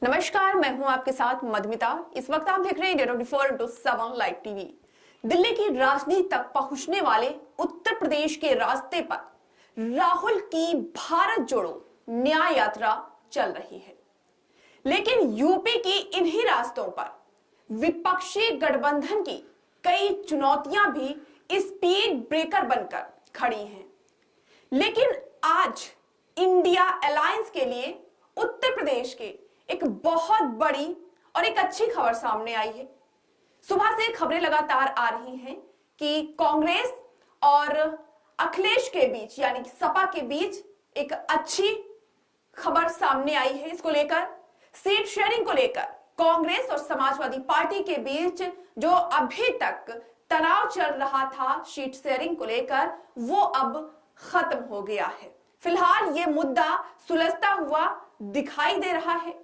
नमस्कार, मैं हूं आपके साथ मधुमिता। इस वक्त आप देख रहे हैं 24/7 लाइव टीवी। दिल्ली की राजनीति तक पहुंचने वाले उत्तर प्रदेश के रास्ते पर राहुल की भारत जोड़ो न्याय यात्रा चल रही है, लेकिन यूपी की इन्हीं रास्तों पर विपक्षी गठबंधन की कई चुनौतियां भी स्पीड ब्रेकर बनकर खड़ी हैं। लेकिन आज इंडिया अलायंस के लिए उत्तर प्रदेश के एक बहुत बड़ी और एक अच्छी खबर सामने आई है। सुबह से खबरें लगातार आ रही हैं कि कांग्रेस और अखिलेश के बीच यानी कि सपा के बीच एक अच्छी खबर सामने आई है। इसको लेकर सीट शेयरिंग को लेकर कांग्रेस और समाजवादी पार्टी के बीच जो अभी तक तनाव चल रहा था सीट शेयरिंग को लेकर, वो अब खत्म हो गया है। फिलहाल ये मुद्दा सुलझता हुआ दिखाई दे रहा है।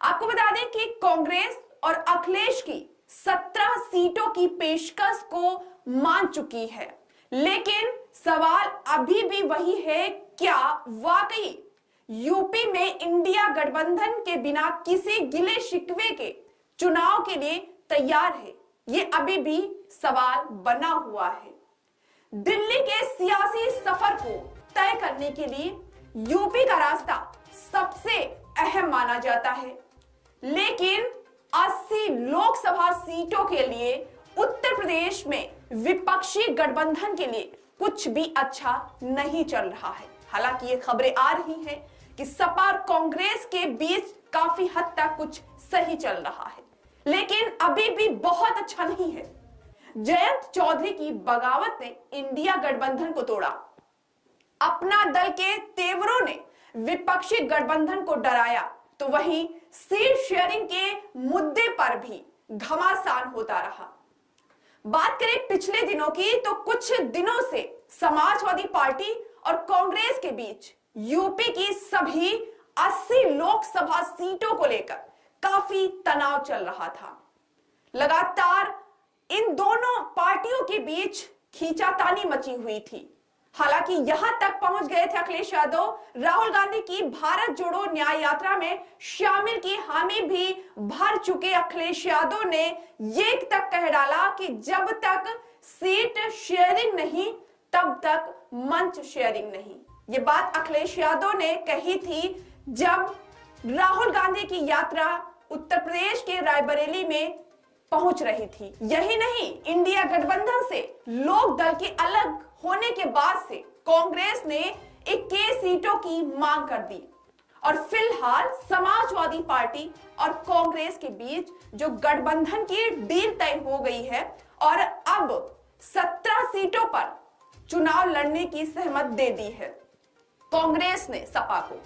आपको बता दें कि कांग्रेस और अखिलेश की 17 सीटों की पेशकश को मान चुकी है, लेकिन सवाल अभी भी वही है, क्या वाकई यूपी में इंडिया गठबंधन के बिना किसी गिले शिकवे के चुनाव के लिए तैयार है? ये अभी भी सवाल बना हुआ है। दिल्ली के सियासी सफर को तय करने के लिए यूपी का रास्ता सबसे अहम माना जाता है, लेकिन 80 लोकसभा सीटों के लिए उत्तर प्रदेश में विपक्षी गठबंधन के लिए कुछ भी अच्छा नहीं चल रहा है। हालांकि ये खबरें आ रही हैं कि सपा और कांग्रेस के बीच काफी हद तक कुछ सही चल रहा है, लेकिन अभी भी बहुत अच्छा नहीं है। जयंत चौधरी की बगावत ने इंडिया गठबंधन को तोड़ा। अपना दल के तेवरों ने विपक्षी गठबंधन को डराया, तो वहीं सीट शेयरिंग के मुद्दे पर भी घमासान होता रहा। बात करें पिछले दिनों की, तो कुछ दिनों से समाजवादी पार्टी और कांग्रेस के बीच यूपी की सभी 80 लोकसभा सीटों को लेकर काफी तनाव चल रहा था। लगातार इन दोनों पार्टियों के बीच खींचातानी मची हुई थी। हालांकि यहां तक पहुंच गए थे अखिलेश यादव, राहुल गांधी की भारत जोड़ो न्याय यात्रा में शामिल की हामी भी भर चुके अखिलेश यादव ने ये तक कह डाला कि जब तक सीट शेयरिंग नहीं तब तक मंच शेयरिंग नहीं। ये बात अखिलेश यादव ने कही थी जब राहुल गांधी की यात्रा उत्तर प्रदेश के रायबरेली में पहुंच रही थी। यही नहीं, इंडिया गठबंधन से लोक दल के अलग होने के बाद से कांग्रेस ने 21 सीटों की मांग कर दी और फिलहाल समाजवादी पार्टी और कांग्रेस के बीच जो गठबंधन की डील तय हो गई है और अब 17 सीटों पर चुनाव लड़ने की सहमत दे दी है कांग्रेस ने सपा को।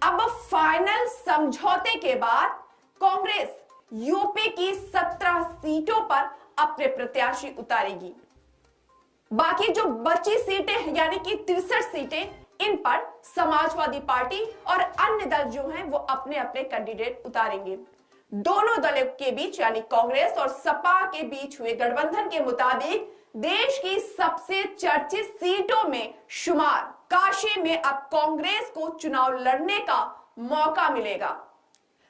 अब फाइनल समझौते के बाद कांग्रेस यूपी की 17 सीटों पर अपने प्रत्याशी उतारेगी। बाकी जो बची सीटें हैं यानी कि 63 सीटें, इन पर समाजवादी पार्टी और अन्य दल जो हैं वो अपने अपने कैंडिडेट उतारेंगे। दोनों दलों के बीच यानी कांग्रेस और सपा के बीच हुए गठबंधन के मुताबिक देश की सबसे चर्चित सीटों में शुमार काशी में अब कांग्रेस को चुनाव लड़ने का मौका मिलेगा।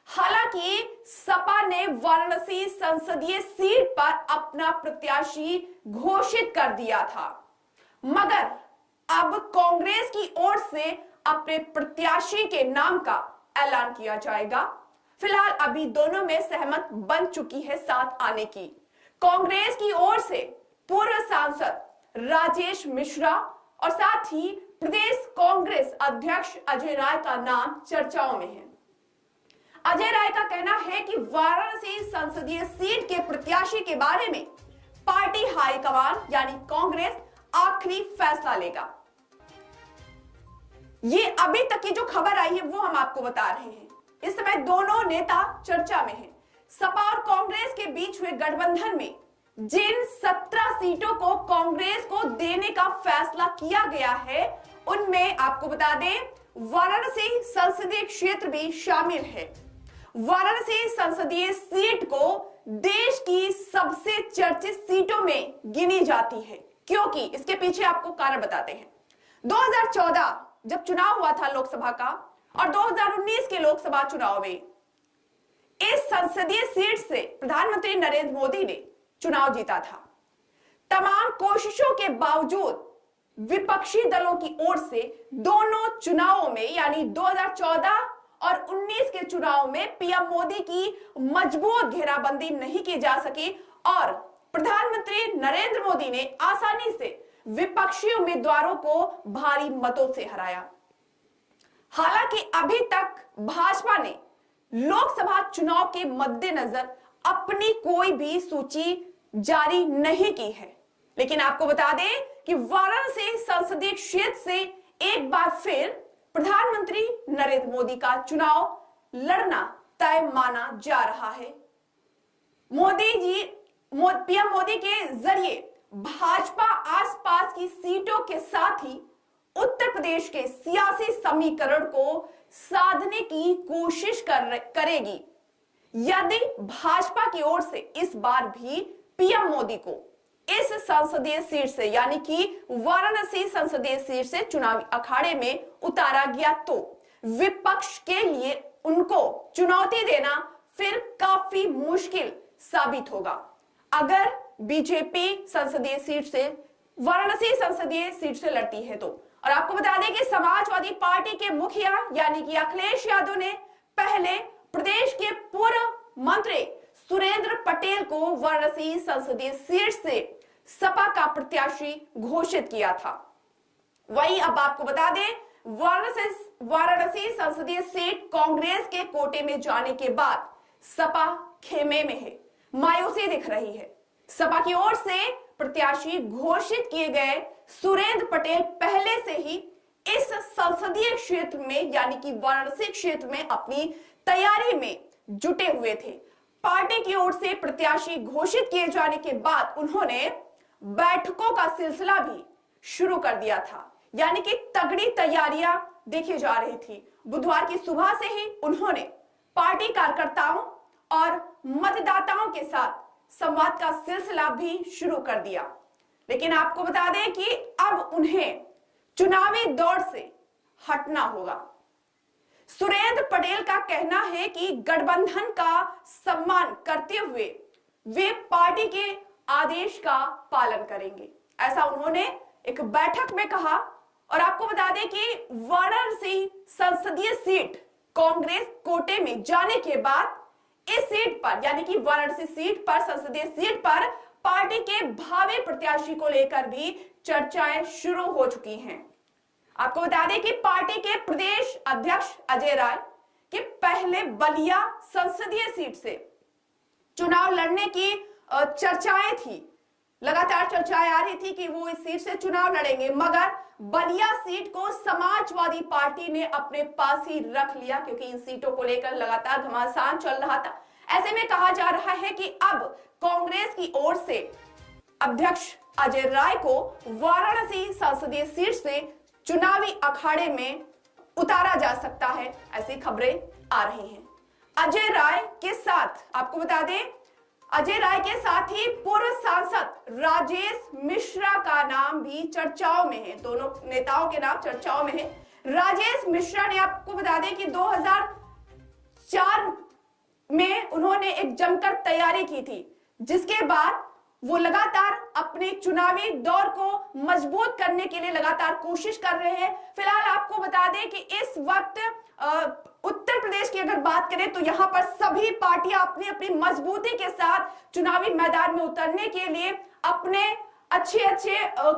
हालांकि सपा ने वाराणसी संसदीय सीट पर अपना प्रत्याशी घोषित कर दिया था, मगर अब कांग्रेस की ओर से अपने प्रत्याशी के नाम का ऐलान किया जाएगा। फिलहाल अभी दोनों में सहमत बन चुकी है साथ आने की। कांग्रेस की ओर से पूर्व सांसद राजेश मिश्रा और साथ ही प्रदेश कांग्रेस अध्यक्ष अजय राय का नाम चर्चाओं में है। अजय राय का कहना है कि वाराणसी संसदीय सीट के प्रत्याशी के बारे में पार्टी हाईकमान यानी कांग्रेस आखिरी फैसला लेगा। ये अभी तक की जो खबर आई है वो हम आपको बता रहे हैं। इस समय दोनों नेता चर्चा में हैं। सपा और कांग्रेस के बीच हुए गठबंधन में जिन 17 सीटों को कांग्रेस को देने का फैसला किया गया है, उनमें आपको बता दें वाराणसी संसदीय क्षेत्र भी शामिल है। वाराणसी संसदीय सीट को देश की सबसे चर्चित सीटों में गिनी जाती है, क्योंकि इसके पीछे आपको कारण बताते हैं। 2014 जब चुनाव हुआ था लोकसभा का और 2019 के लोकसभा चुनाव में इस संसदीय सीट से प्रधानमंत्री नरेंद्र मोदी ने चुनाव जीता था। तमाम कोशिशों के बावजूद विपक्षी दलों की ओर से दोनों चुनावों में यानी 2014 और 19 के चुनाव में पीएम मोदी की मजबूत घेराबंदी नहीं की जा सकी और प्रधानमंत्री नरेंद्र मोदी ने आसानी से विपक्षी उम्मीदवारों को भारी मतों से हराया। हालांकि अभी तक भाजपा ने लोकसभा चुनाव के मद्देनजर अपनी कोई भी सूची जारी नहीं की है, लेकिन आपको बता दें कि वाराणसी संसदीय क्षेत्र से एक बार फिर प्रधानमंत्री नरेंद्र मोदी का चुनाव लड़ना तय माना जा रहा है। पीएम मोदी के जरिए भाजपा आसपास की सीटों के साथ ही उत्तर प्रदेश के सियासी समीकरण को साधने की कोशिश करेगी। यदि भाजपा की ओर से इस बार भी पीएम मोदी को इस संसदीय सीट से यानी कि वाराणसी संसदीय सीट से चुनावी अखाड़े में उतारा गया तो विपक्ष के लिए उनको चुनौती देना फिर काफी मुश्किल साबित होगा। अगर बीजेपी संसदीय सीट से वाराणसी संसदीय सीट से लड़ती है तो। और आपको बता दें कि समाजवादी पार्टी के मुखिया यानी कि अखिलेश यादव ने पहले प्रदेश के पूर्व मंत्री सुरेंद्र पटेल को वाराणसी संसदीय सीट से सपा का प्रत्याशी घोषित किया था। वहीं अब आपको बता दें वाराणसी संसदीय सीट कांग्रेस के कोटे में जाने के बाद सपा खेमे में है, मायूसी दिख रही है। सपा की ओर से प्रत्याशी घोषित किए गए सुरेंद्र पटेल पहले से ही इस संसदीय क्षेत्र में यानी कि वाराणसी क्षेत्र में अपनी तैयारी में जुटे हुए थे। पार्टी की ओर से प्रत्याशी घोषित किए जाने के बाद उन्होंने बैठकों का सिलसिला भी शुरू कर दिया था, यानी कि तगड़ी तैयारियां देखी जा रही थी। बुधवार की सुबह से ही उन्होंने पार्टी कार्यकर्ताओं और मतदाताओं के साथ संवाद का सिलसिला भी शुरू कर दिया। लेकिन आपको बता दें कि अब उन्हें चुनावी दौड़ से हटना होगा। सुरेंद्र पटेल का कहना है कि गठबंधन का सम्मान करते हुए वे पार्टी के आदेश का पालन करेंगे, ऐसा उन्होंने एक बैठक में कहा। और आपको बता दें कि वाराणसी संसदीय सीट कांग्रेस कोटे में जाने के बाद इस सीट पर यानी कि वाराणसी सीट पर संसदीय सीट पर पार्टी के भावी प्रत्याशी को लेकर भी चर्चाएं शुरू हो चुकी हैं। आपको बता दें कि पार्टी के प्रदेश अध्यक्ष अजय राय के पहले बलिया संसदीय सीट से चुनाव लड़ने की चर्चाएं थी, लगातार चर्चाएं आ रही थी कि वो इस सीट से चुनाव लड़ेंगे, मगर बलिया सीट को समाजवादी पार्टी ने अपने पास ही रख लिया क्योंकि इन सीटों को लेकर लगातार घमासान चल रहा था। ऐसे में कहा जा रहा है कि अब कांग्रेस की ओर से अध्यक्ष अजय राय को वाराणसी संसदीय सीट से चुनावी अखाड़े में उतारा जा सकता है, ऐसी खबरें आ रही हैं। अजय राय के साथ आपको बता दें, अजय राय के साथ ही पूर्व सांसद राजेश मिश्रा का नाम भी चर्चाओं में है। दोनों नेताओं के नाम चर्चाओं में है। राजेश मिश्रा ने आपको बता दें कि 2004 में उन्होंने एक जमकर तैयारी की थी, जिसके बाद वो लगातार अपने चुनावी दौर को मजबूत करने के लिए लगातार कोशिश कर रहे हैं। फिलहाल आपको बता दें कि इस वक्त उत्तर प्रदेश की अगर बात करें तो यहाँ पर सभी पार्टियां अपनी अपनी मजबूती के साथ चुनावी मैदान में उतरने के लिए अपने अच्छे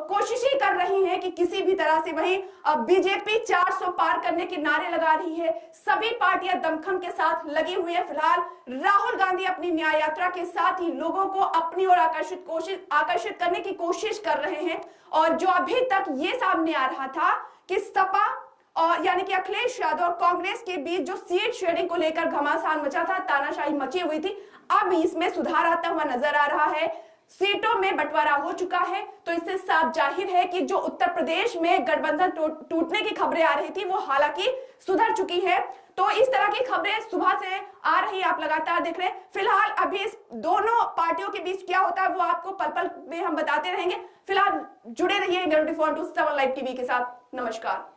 कोशिशें कर रही हैं कि किसी भी तरह से वही बीजेपी 400 पार करने के नारे लगा रही है। सभी पार्टियां दमखम के साथ लगी हुई है। फिलहाल राहुल गांधी अपनी न्याय यात्रा के साथ ही लोगों को अपनी ओर आकर्षित करने की कोशिश कर रहे हैं। और जो अभी तक ये सामने आ रहा था कि सपा और यानी कि अखिलेश यादव और कांग्रेस के बीच जो सीट शेयरिंग को लेकर घमासान मचा था, तानाशाही मची हुई थी, अब इसमें सुधार आता हुआ नजर आ रहा है। सीटों में बंटवारा हो चुका है, तो इससे साफ जाहिर है कि जो उत्तर प्रदेश में गठबंधन टूटने की खबरें आ रही थी वो हालांकि सुधर चुकी है। तो इस तरह की खबरें सुबह से आ रही है, आप लगातार देख रहे हैं। फिलहाल अभी इस दोनों पार्टियों के बीच क्या होता है वो आपको पल पल में हम बताते रहेंगे। फिलहाल जुड़े रहिए 24/7 लाइव टीवी के साथ। नमस्कार।